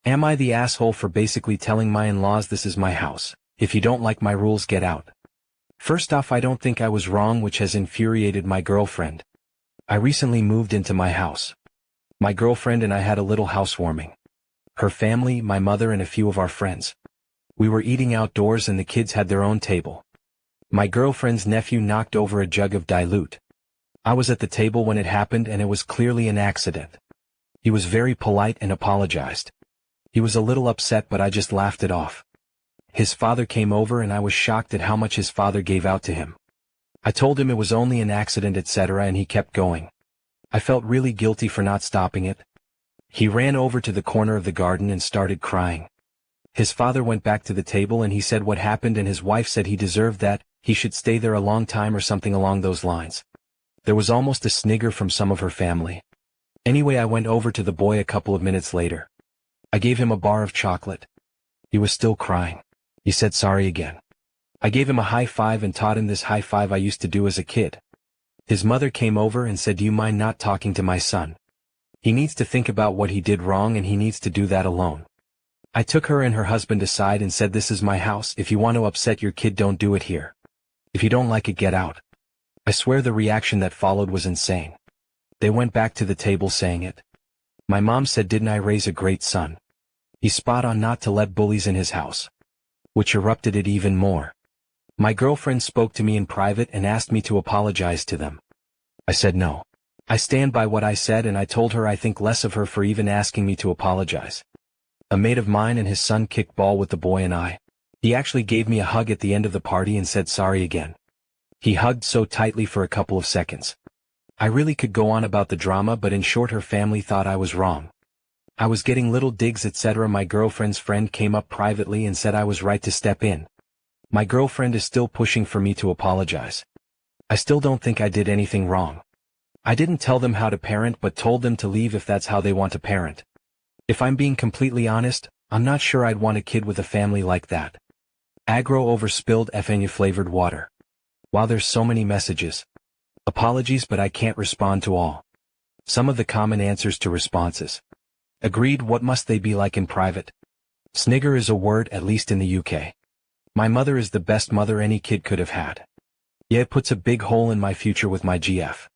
Am I the asshole for basically telling my in-laws this is my house? If you don't like my rules, get out. First off, I don't think I was wrong, which has infuriated my girlfriend. I recently moved into my house. My girlfriend and I had a little housewarming. Her family, my mother, and a few of our friends. We were eating outdoors and the kids had their own table. My girlfriend's nephew knocked over a jug of dilute. I was at the table when it happened and it was clearly an accident. He was very polite and apologized. He was a little upset, but I just laughed it off. His father came over and I was shocked at how much his father gave out to him. I told him it was only an accident, etc., and he kept going. I felt really guilty for not stopping it. He ran over to the corner of the garden and started crying. His father went back to the table and he said what happened, and his wife said he deserved that, he should stay there a long time or something along those lines. There was almost a snigger from some of her family. Anyway, I went over to the boy a couple of minutes later. I gave him a bar of chocolate. He was still crying. He said sorry again. I gave him a high five and taught him this high five I used to do as a kid. His mother came over and said, "Do you mind not talking to my son? He needs to think about what he did wrong and he needs to do that alone." I took her and her husband aside and said, "This is my house. If you want to upset your kid, don't do it here. If you don't like it, get out." I swear the reaction that followed was insane. They went back to the table saying it. My mom said, "Didn't I raise a great son? He's spot on not to let bullies in his house." Which erupted it even more. My girlfriend spoke to me in private and asked me to apologize to them. I said no. I stand by what I said, and I told her I think less of her for even asking me to apologize. A mate of mine and his son kicked ball with the boy and I. He actually gave me a hug at the end of the party and said sorry again. He hugged so tightly for a couple of seconds. I really could go on about the drama, but in short, her family thought I was wrong. I was getting little digs, etc. My girlfriend's friend came up privately and said I was right to step in. My girlfriend is still pushing for me to apologize. I still don't think I did anything wrong. I didn't tell them how to parent, but told them to leave if that's how they want to parent. If I'm being completely honest, I'm not sure I'd want a kid with a family like that. Aggro over spilled FNU flavored water. Wow, there's so many messages. Apologies, but I can't respond to all. Some of the common answers to responses. Agreed, what must they be like in private? Snigger is a word, at least in the UK. My mother is the best mother any kid could have had. Yeah, it puts a big hole in my future with my GF.